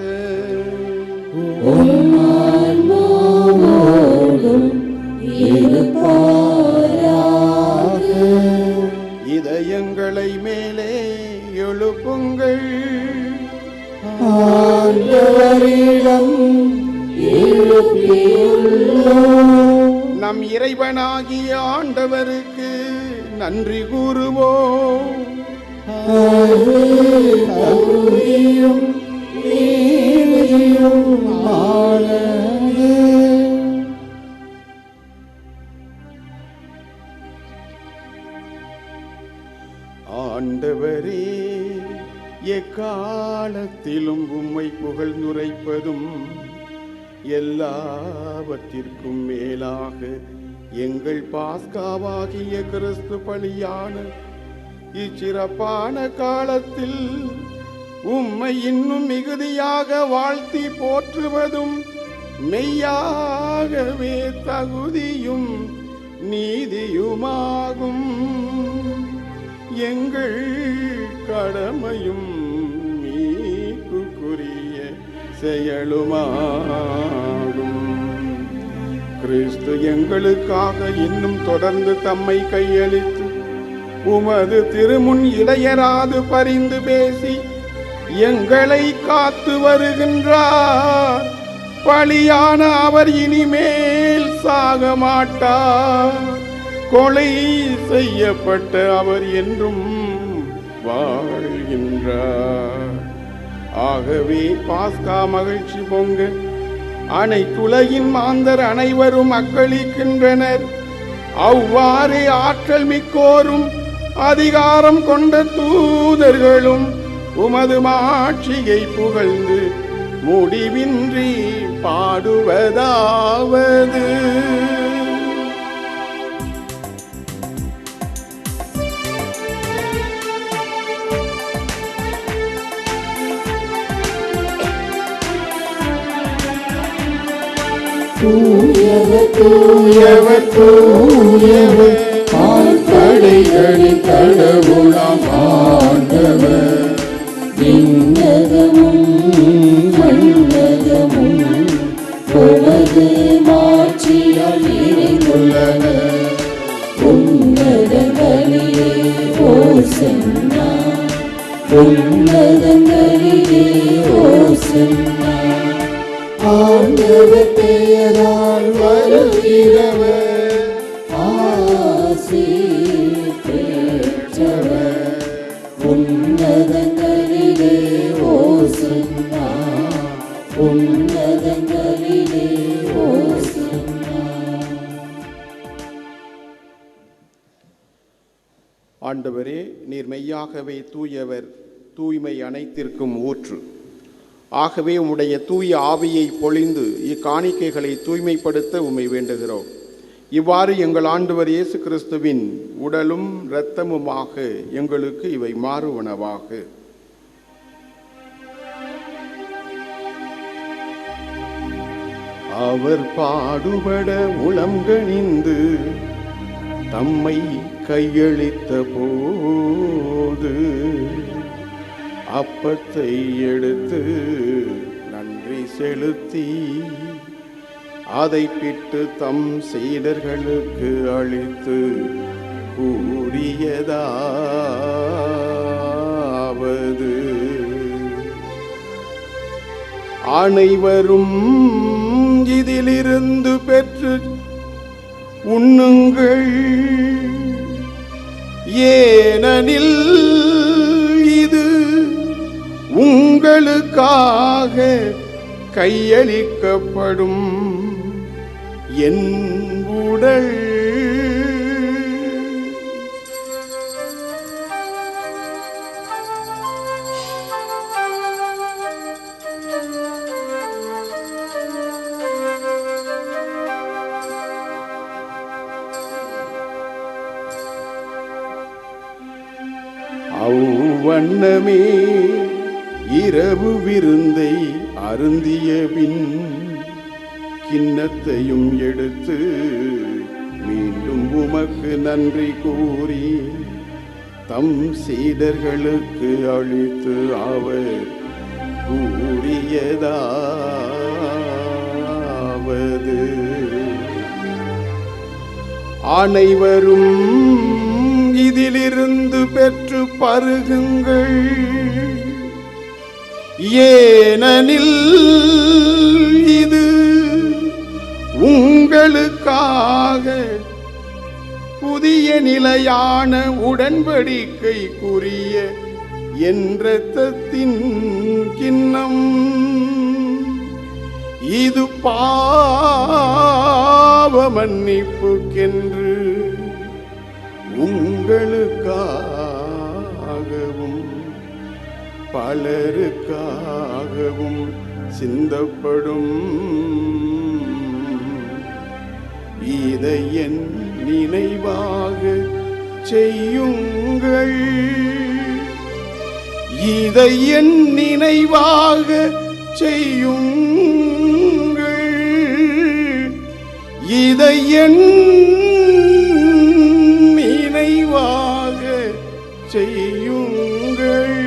Speaker 3: இதயங்களை மேலே எழுப்புங்கள்.
Speaker 4: ஆண்டவரிடம்
Speaker 3: நம் இறைவனாகிய ஆண்டவருக்கு நன்றி கூறுவோம். ஆண்டவரே, எக்காலத்திலும் உம்மை புகழ்ந்துரைப்பதும் எல்லாவற்றிற்கும் மேலாக எங்கள் பாஸ்காவாகிய கிறிஸ்து பலியான இச்சிறப்பான காலத்தில் உம்மை இன்னும் மிகுதியாக வாழ்த்தி போற்றுவதும் மெய்யாகவே தகுதியும் நீதியுமாகும். எங்கள் கடமையும் மீட்புக்குரிய செயலுமாகும். கிறிஸ்து எங்களுக்காக இன்னும் தொடர்ந்து தம்மை கையளித்து உமது திருமுன் இடையராது பரிந்து பேசி எங்களை காத்து வருகின்றார். பலியான அவர் இனிமேல் சாக மாட்டார். கொலை செய்யப்பட்ட அவர் என்றும் வாழ்கின்றார். ஆகவே பாஸ்கா மகிழ்ச்சி பொங்க அனைத்துலகின் மாந்தர் அனைவரும் அக்களிக்கின்றனர். அவ்வாறே ஆற்றல் மிக்கோரும் அதிகாரம் கொண்ட தூதர்களும் உமது மாட்சியை புகழ்ந்து முடிவின்றி பாடுவதாவது.
Speaker 4: தூயவர் தூயவர் தூயவர் ஆழ்படைகளின் கடவுளாம் ஆண்டவர். விண்ணகமும் மண்ணகமும் உமது மாட்சியால் நிறைந்துள்ளன. உன்னதங்களிலே ஓசன்னா, உன்னதங்களிலே ஓசன்னா. ஆண்டவர் பெயரால் வருகிறவர் ஆசி பெற்றவர். உன்னதங்களிலே ஓசன்னா, உன்னதங்களிலே ஓசன்னா.
Speaker 3: ஆண்டவரே, நீர் மெய்யாகவே தூயவர், தூய்மை அனைத்திற்கும் ஊற்று. ஆகவே உம்முடைய தூய ஆவியை பொழிந்து இக்காணிக்கைகளை தூய்மைப்படுத்த உம்மை வேண்டுகிறோம். இவ்வாறு எங்கள் ஆண்டவர் இயேசு கிறிஸ்துவின் உடலும் இரத்தமுமாக எங்களுக்கு இவை மாறுவனவாக. அவர் பாடுபட உளம்கணிந்து தம்மை கையளித்த போது அப்பத்தை எடுத்து நன்றி செலுத்தி அதை பிட்டு தம் சீடர்களுக்கு அளித்து கூறியதாவது: அனைவரும் இதிலிருந்து பெற்று உண்ணுங்கள், ஏனெனில் இது உங்களுக்கு உங்களுக்காக கையளிக்கப்படும் என் உடல். அவ்வண்ணமே இரவு விருந்தை அருந்திய பின் கிண்ணத்தையும் எடுத்து மீண்டும் உமக்கு நன்றி கூறி தம் சீடர்களுக்கு அளித்து அவர் கூறியதாவது, அனைவரும் இதிலிருந்து பெற்று பருகுங்கள், ஏனெனில் இது உங்களுக்காக புதிய நிலையான உடன்படிக்கைக்குரிய என் இரத்தத்தின் கிண்ணம். இது பாவ மன்னிப்புக்கென்று உங்களுக்காகவும் பலருக்காகவும் சிந்தப்படும். இதை என் நினைவாக செய்யுங்கள், இதை என் நினைவாக செய்யுங்கள், இதை என் நினைவாக செய்யுங்கள்.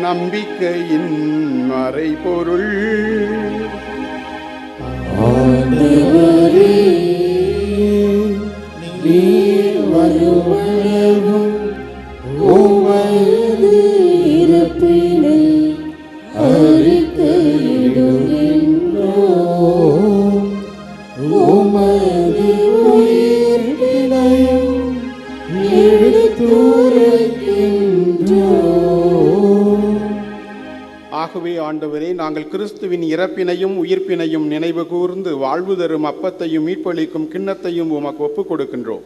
Speaker 3: நம்பிக்கையின் மறைபொருள்,
Speaker 4: ஆண்டவரே, நீர் வருவளவும் உமது இறப்பினை அறிக்கையிடுகின்றோம், உமது உயிர்ப்பினையும் எடுத்துரைக்கின்றோம்.
Speaker 3: ஆகவே ஆண்டவரே, நாங்கள் கிறிஸ்துவின் இறப்பினையும் உயிர்ப்பினையும் நினைவு கூர்ந்து வாழ்வு தரும் அப்பத்தையும் மீட்பளிக்கும் கிண்ணத்தையும் உமக்கு ஒப்புக் கொடுக்கின்றோம்.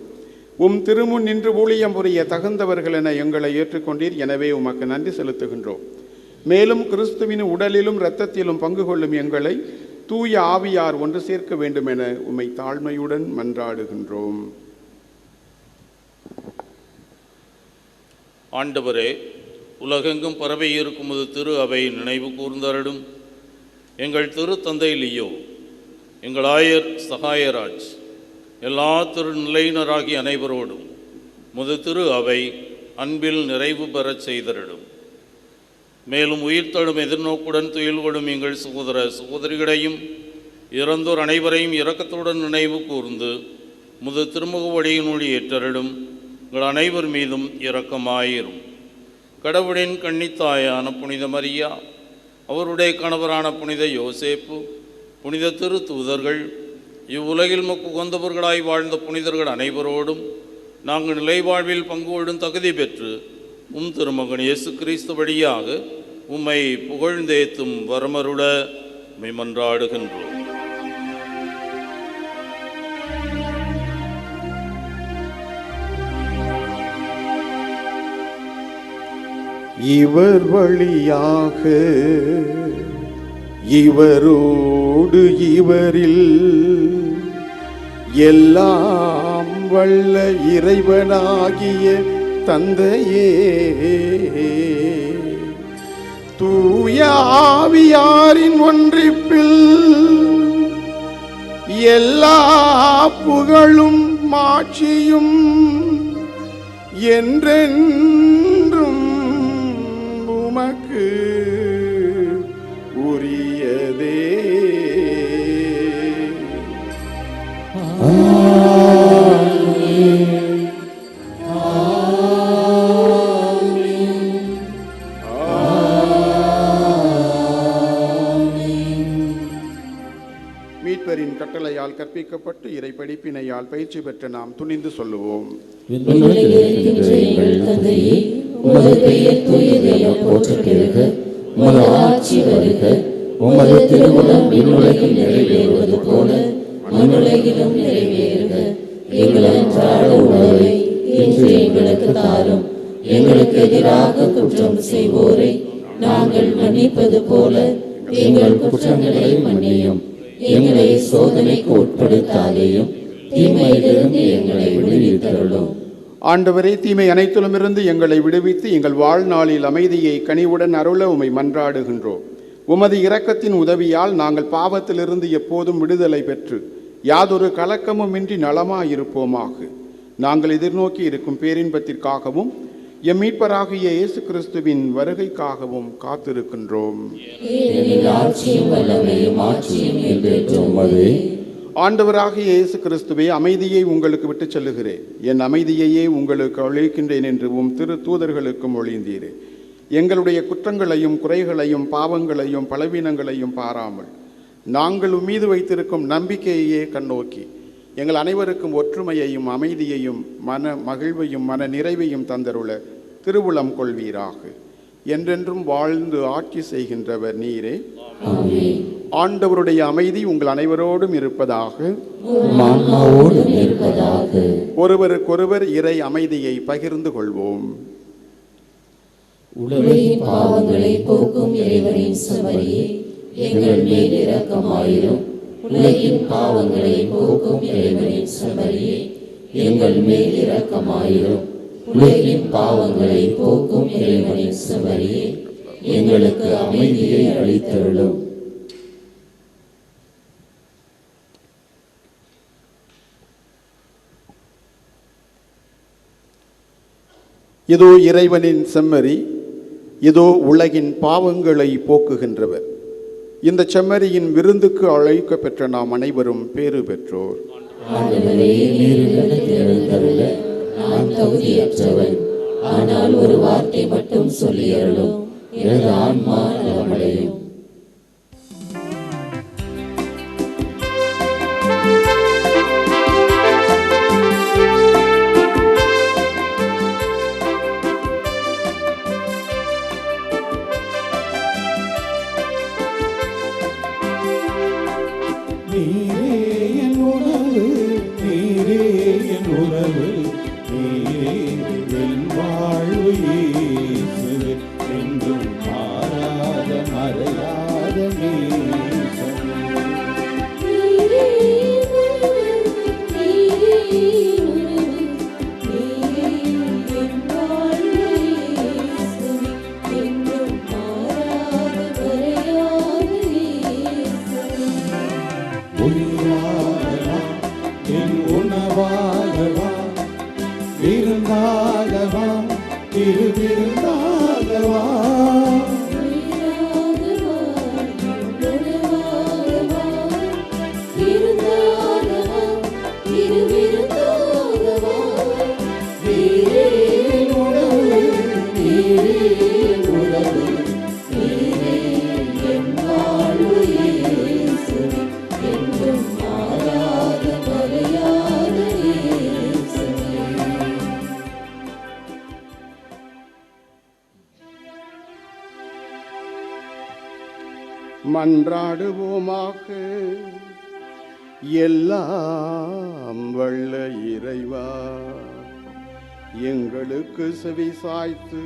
Speaker 3: உம் திருமுன் நின்று ஊழியம் புரிய தகுந்தவர்கள் என எங்களை ஏற்றுக்கொண்டீர். எனவே உமக்கு நன்றி செலுத்துகின்றோம். மேலும் கிறிஸ்துவின் உடலிலும் இரத்தத்திலும் பங்கு கொள்ளும் எங்களை தூய ஆவியார் ஒன்று சேர்க்க வேண்டும் என உம்மை தாழ்மையுடன் மன்றாடுகின்றோம்.
Speaker 6: ஆண்டவரே, உலகெங்கும் பரவி இருக்கும் திரு அவை நினைவு கூர்ந்தருடும். எங்கள் திரு தந்தை லியோ, எங்கள் ஆயர் சகாயராஜ், எல்லா திருநிலையினராகிய அனைவரோடும் திரு அவை அன்பில் நிறைவு பெறச் செய்தருடும். மேலும் உயிர்த்தெழும் எதிர்நோக்குடன் துயில் கொள்ளும் எங்கள் சகோதர சகோதரிகளையும் இறந்தோர் அனைவரையும் இரக்கத்துடன் நினைவு கூர்ந்து திருமுக வழியினுள் ஏற்றருடும். எங்கள் அனைவர் மீதும் இரக்கமாயிரும். கடவுளின் கன்னித்தாயான புனித மரியா, அவருடைய கணவரான புனித யோசேப்பு, புனித திரு தூதர்கள், இவ்வுலகில் உகந்தவர்களாய் வாழ்ந்த புனிதர்கள் அனைவரோடும் நாங்கள் நிலைவாழ்வில் பங்கு கொள்ளும் தகுதி பெற்று உம் திருமகன் இயேசு கிறிஸ்து வழியாக உம்மை புகழ்ந்தேத்தும் வரமருள உம்மை மன்றாடுகின்றோம்.
Speaker 3: இவர் வழியாக இவரோடு இவரில் எல்லாம் வல்ல இறைவனாகிய தந்தையே, தூய ஆவியாரின் ஒன்றிப்பில் எல்லா புகழும் மாட்சியும் என்றென்றும் உமக்கு உரியதே.
Speaker 4: ஆமென்.
Speaker 3: ஆவியால் பயிற்சி பெற்ற நாம் துணிந்து சொல்லுவோம்.
Speaker 2: விண்ணுலகில் இருக்கின்ற எங்கள் தந்தையே, உமது பெயர் தூயது என போற்றப் பெறுக. உமது ஆட்சி வருக. உமது திருவுளம் விண்ணுலகில் நிறைவேறுவது போல மண்ணுலகிலும் நிறைவேறுக. எங்கள் அன்றாட உணவை இன்று எங்களுக்கு தாரும். எங்களுக்கு எதிராக குற்றம் செய்வோரை நாங்கள் மன்னிப்பது போல எங்கள் குற்றங்களை மன்னியும். எங்களை சோதனைக்கு உட்படுத்தாதேயும், தீமையிலிருந்து எங்களை விடுவித்தருளும்.
Speaker 3: ஆண்டவரே, தீமை அனைத்திலுமிருந்து எங்களை விடுவித்து எங்கள் வாழ்நாளில் அமைதியை கனிவுடன் அருள உம்மை மன்றாடுகின்றோம். உமது இரக்கத்தின் உதவியால் நாங்கள் பாவத்திலிருந்து எப்போதும் விடுதலை பெற்று யாதொரு கலக்கமுமின்றி நலமாயிருப்போமாக. நாங்கள் எதிர்நோக்கி இருக்கும் பேரின்பத்திற்காகவும் எம் மீட்பராகிய இயேசு கிறிஸ்துவின் வருகைக்காகவும் காத்திருக்கின்றோம். ஆண்டவராகிய இயேசு கிறிஸ்துவே, அமைதியை உங்களுக்கு விட்டுச் செல்லுகிறேன், என் அமைதியையே உங்களுக்கு அளிக்கின்றேன் என்று உம் திரு தூதர்களுக்கும் ஒழிந்தீரே. எங்களுடைய குற்றங்களையும் குறைகளையும் பாவங்களையும் பலவீனங்களையும் பாராமல் நாங்கள் மீது வைத்திருக்கும் நம்பிக்கையையே கண்ணோக்கி எங்கள் அனைவருக்கும் ஒற்றுமையையும் அமைதியையும் மன மகிழ்வையும் மன நிறைவையும் தந்தருள திருவுளம் கொள்வீராக. என்றென்றும் வாழ்ந்து ஆட்சி செய்கின்றவர் நீரே. ஆண்டவருடைய அமைதி உங்கள் அனைவரோடும் இருப்பதாக. ஒருவருக்கொருவர் இறை அமைதியை பகிர்ந்து கொள்வோம்.
Speaker 2: உலகின் பாவங்களை போக்கும் இறைவனின் செம்மறியே, எங்கள் மேல் இரக்கமாயிரும். உலகின் பாவங்களை போக்கும் இறைவனின் செம்மறியே, எங்கள் மேல் இரக்கமாயிரும். உலகின் பாவங்களை போக்கும் இறைவனின் செம்மறியே, எங்களுக்கு அமைதியை அளித்தருளும்.
Speaker 3: இதோ இறைவனின் செம்மறி, இதோ உலகின் பாவங்களை போக்குகின்றவர். இந்த செம்மறியின் விருந்துக்கு அழைக்க பெற்ற நாம் அனைவரும் பேறு பெற்றோர்.
Speaker 2: நான் தகுதியற்றவன், ஆனால் ஒரு வார்த்தை மட்டும் சொல்லி அருளும், எனது ஆன்மா நலமடையும்.
Speaker 1: நீரே என் உணவு, நீரே என் உறவு, நீரே என் வாழ்வு இயேசுவே, என்றும் மாறாத மறையாத நேசமே. உயிராகவா, என் உணவாகவா, விருந்தாகவா, திரு விருந்தாகவா.
Speaker 3: மன்றாடுவோமாக. எல்லாம் வல்ல இறைவா, எங்களுக்கு செவி சாய்த்து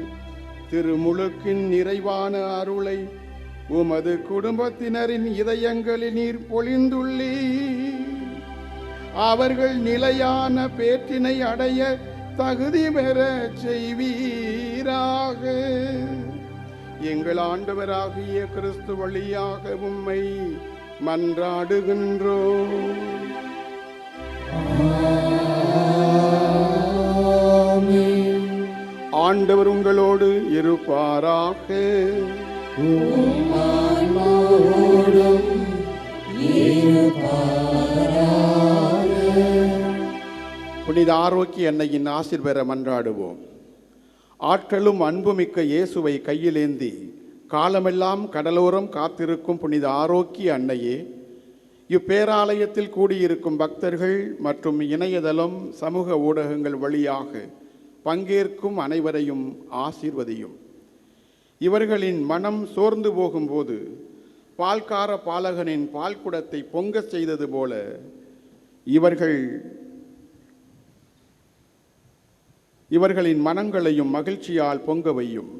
Speaker 3: திருமுழுக்கின் நிறைவான அருளை உமது குடும்பத்தினரின் இதயங்களில் நீர் பொழிந்துள்ளீர். அவர்கள் நிலையான பேற்றினை அடைய தகுதி பெற செய்வீராக. எங்கள் ஆண்டவராகிய கிறிஸ்து வழியாக உம்மை மன்றாடுகின்றோம். ஆண்டவர் உங்களோடு இருப்பாராக. புனித ஆரோக்கிய அன்னையின் ஆசீர் பெற மன்றாடுவோம். ஆற்றலும் அன்புமிக்க இயேசுவை கையிலேந்தி காலமெல்லாம் கடலோரம் காத்திருக்கும் புனித ஆரோக்கிய அன்னையே, இப்பேராலயத்தில் கூடியிருக்கும் பக்தர்கள் மற்றும் இணையதளம் சமூக ஊடகங்கள் வழியாக பங்கேற்கும் அனைவரையும் ஆசீர்வதியும். இவர்களின் மனம் சோர்ந்து போகும்போது பால்கார பாலகனின் பால்குடத்தை பொங்க செய்தது போல இவர்களின் மனங்களையும் மகிழ்ச்சியால் பொங்க வையும்.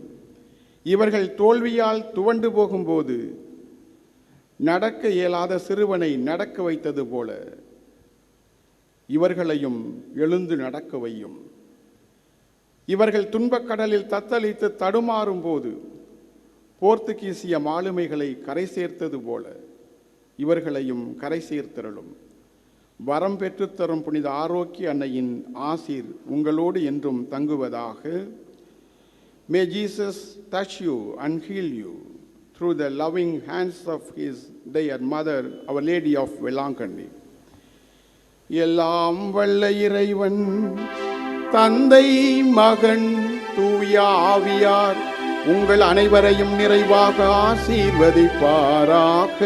Speaker 3: இவர்கள் தோல்வியால் துவண்டு போகும்போது நடக்க இயலாத சிறுவனை நடக்க வைத்தது போல இவர்களையும் எழுந்து நடக்க வையும். இவர்கள் துன்பக்கடலில் தத்தளித்து தடுமாறும் போது போர்த்துகீசிய மாலுமைகளை கரை சேர்த்தது போல இவர்களையும் கரை சேர்த்தருளும். வரம் பெற்றுத்தரும் புனித ஆரோக்கிய அன்னையின் ஆசீர் உங்களோடு என்றும் தங்குவதாக. May Jesus touch you and heal you through the loving hands of his dear mother, Our Lady of Velankani. எல்லாம் வல்ல இறைவன் தந்தை மகன் தூய ஆவியார் உங்கள் அனைவரையும் நிறைவாக ஆசீர்வதிப்பாராக.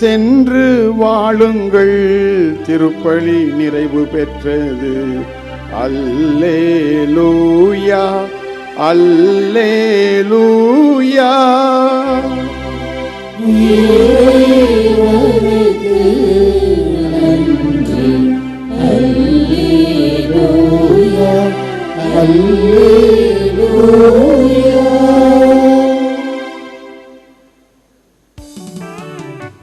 Speaker 3: சென்று வாழுங்கள், திருப்பலி நிறைவு பெற்றது. அல்லேலூயா அல்லேலூயா.
Speaker 4: அல்லேலூயா.